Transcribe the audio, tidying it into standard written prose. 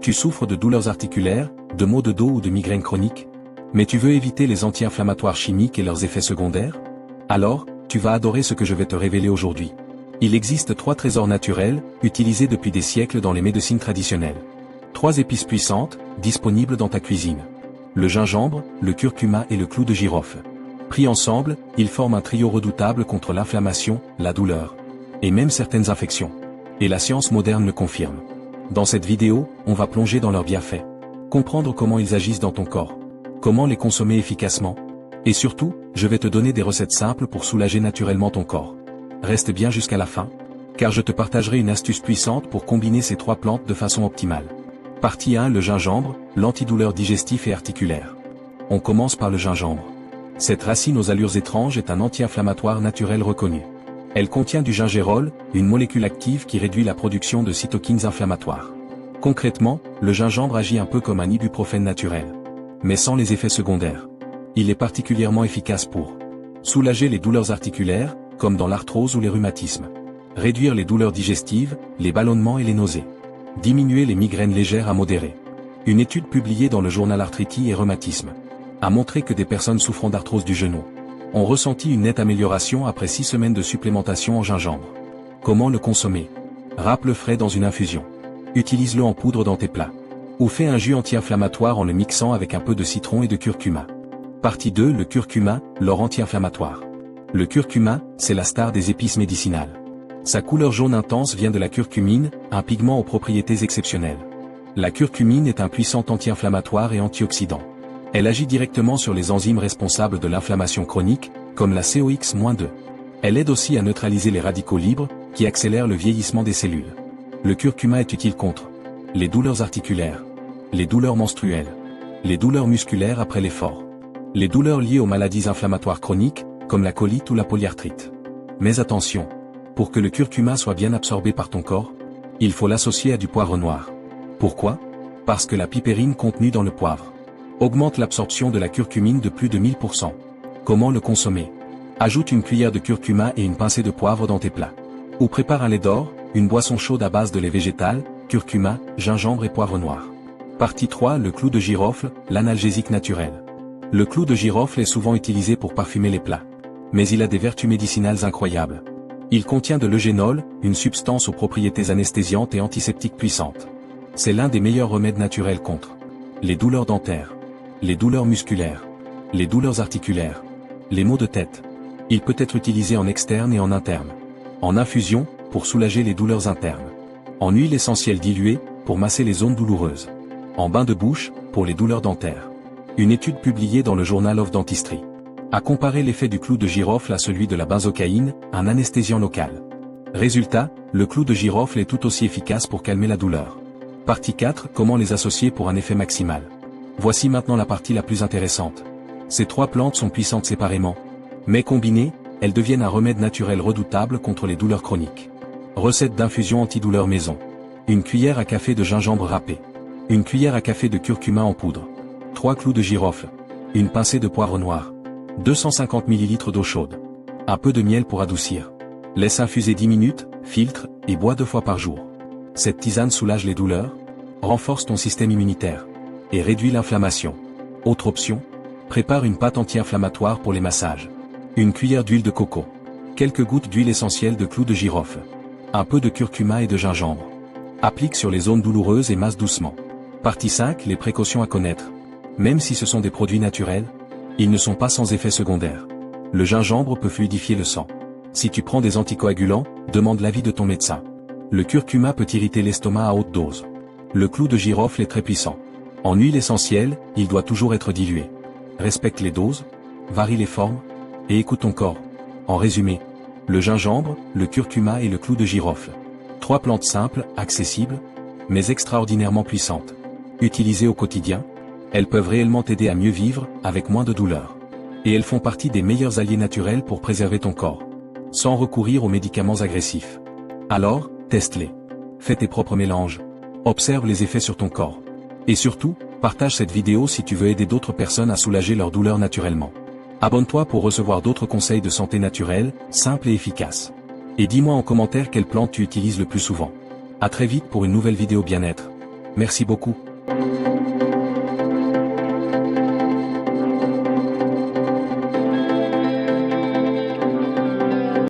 Tu souffres de douleurs articulaires, de maux de dos ou de migraines chroniques? Mais tu veux éviter les anti-inflammatoires chimiques et leurs effets secondaires? Alors, tu vas adorer ce que je vais te révéler aujourd'hui. Il existe 3 trésors naturels, utilisés depuis des siècles dans les médecines traditionnelles. 3 épices puissantes, disponibles dans ta cuisine. Le gingembre, le curcuma et le clou de girofle. Pris ensemble, ils forment un trio redoutable contre l'inflammation, la douleur, et même certaines infections. Et la science moderne le confirme. Dans cette vidéo, on va plonger dans leurs bienfaits. Comprendre comment ils agissent dans ton corps. Comment les consommer efficacement. Et surtout, je vais te donner des recettes simples pour soulager naturellement ton corps. Reste bien jusqu'à la fin, car je te partagerai une astuce puissante pour combiner ces 3 plantes de façon optimale. Partie 1. Le gingembre, l'antidouleur digestif et articulaire. On commence par le gingembre. Cette racine aux allures étranges est un anti-inflammatoire naturel reconnu. Elle contient du gingérol, une molécule active qui réduit la production de cytokines inflammatoires. Concrètement, le gingembre agit un peu comme un ibuprofène naturel, mais sans les effets secondaires. Il est particulièrement efficace pour soulager les douleurs articulaires, comme dans l'arthrose ou les rhumatismes. Réduire les douleurs digestives, les ballonnements et les nausées. Diminuer les migraines légères à modérées. Une étude publiée dans le journal Arthritis et Rhumatisme a montré que des personnes souffrant d'arthrose du genou ont ressenti une nette amélioration après 6 semaines de supplémentation en gingembre. Comment le consommer? Râpe-le frais dans une infusion. Utilise-le en poudre dans tes plats. Ou fais un jus anti-inflammatoire en le mixant avec un peu de citron et de curcuma. Partie 2. Le curcuma, l'or anti-inflammatoire. Le curcuma, c'est la star des épices médicinales. Sa couleur jaune intense vient de la curcumine, un pigment aux propriétés exceptionnelles. La curcumine est un puissant anti-inflammatoire et antioxydant. Elle agit directement sur les enzymes responsables de l'inflammation chronique, comme la COX-2. Elle aide aussi à neutraliser les radicaux libres, qui accélèrent le vieillissement des cellules. Le curcuma est utile contre les douleurs articulaires, les douleurs menstruelles, les douleurs musculaires après l'effort, les douleurs liées aux maladies inflammatoires chroniques, comme la colite ou la polyarthrite. Mais attention, pour que le curcuma soit bien absorbé par ton corps, il faut l'associer à du poivre noir. Pourquoi? Parce que la pipérine contenue dans le poivre augmente l'absorption de la curcumine de plus de 1000%. Comment le consommer? Ajoute une cuillère de curcuma et une pincée de poivre dans tes plats. Ou prépare un lait d'or, une boisson chaude à base de lait végétal, curcuma, gingembre et poivre noir. Partie 3. Le clou de girofle, l'analgésique naturel. Le clou de girofle est souvent utilisé pour parfumer les plats. Mais il a des vertus médicinales incroyables. Il contient de l'eugénol, une substance aux propriétés anesthésiantes et antiseptiques puissantes. C'est l'un des meilleurs remèdes naturels contre les douleurs dentaires, les douleurs musculaires, les douleurs articulaires, les maux de tête. Il peut être utilisé en externe et en interne. En infusion, pour soulager les douleurs internes. En huile essentielle diluée, pour masser les zones douloureuses. En bain de bouche, pour les douleurs dentaires. Une étude publiée dans le Journal of Dentistry a comparé l'effet du clou de girofle à celui de la benzocaïne, un anesthésiant local. Résultat, le clou de girofle est tout aussi efficace pour calmer la douleur. Partie 4. Comment les associer pour un effet maximal? Voici maintenant la partie la plus intéressante. Ces 3 plantes sont puissantes séparément, mais combinées, elles deviennent un remède naturel redoutable contre les douleurs chroniques. Recette d'infusion antidouleur maison. Une cuillère à café de gingembre râpé. Une cuillère à café de curcuma en poudre. 3 clous de girofle. Une pincée de poivre noir. 250 ml d'eau chaude. Un peu de miel pour adoucir. Laisse infuser 10 minutes, filtre, et bois 2 fois par jour. Cette tisane soulage les douleurs, renforce ton système immunitaire, et réduit l'inflammation. Autre option, prépare une pâte anti-inflammatoire pour les massages. Une cuillère d'huile de coco. Quelques gouttes d'huile essentielle de clou de girofle. Un peu de curcuma et de gingembre. Applique sur les zones douloureuses et masse doucement. Partie 5. Les précautions à connaître. Même si ce sont des produits naturels, ils ne sont pas sans effet secondaire. Le gingembre peut fluidifier le sang. Si tu prends des anticoagulants, demande l'avis de ton médecin. Le curcuma peut irriter l'estomac à haute dose. Le clou de girofle est très puissant. En huile essentielle, il doit toujours être dilué. Respecte les doses, varie les formes, et écoute ton corps. En résumé, le gingembre, le curcuma et le clou de girofle. 3 plantes simples, accessibles, mais extraordinairement puissantes. Utilisées au quotidien, elles peuvent réellement t'aider à mieux vivre, avec moins de douleur. Et elles font partie des meilleurs alliés naturels pour préserver ton corps, sans recourir aux médicaments agressifs. Alors, teste-les. Fais tes propres mélanges. Observe les effets sur ton corps. Et surtout, partage cette vidéo si tu veux aider d'autres personnes à soulager leur douleur naturellement. Abonne-toi pour recevoir d'autres conseils de santé naturelle, simples et efficaces. Et dis-moi en commentaire quelle plante tu utilises le plus souvent. À très vite pour une nouvelle vidéo bien-être. Merci beaucoup.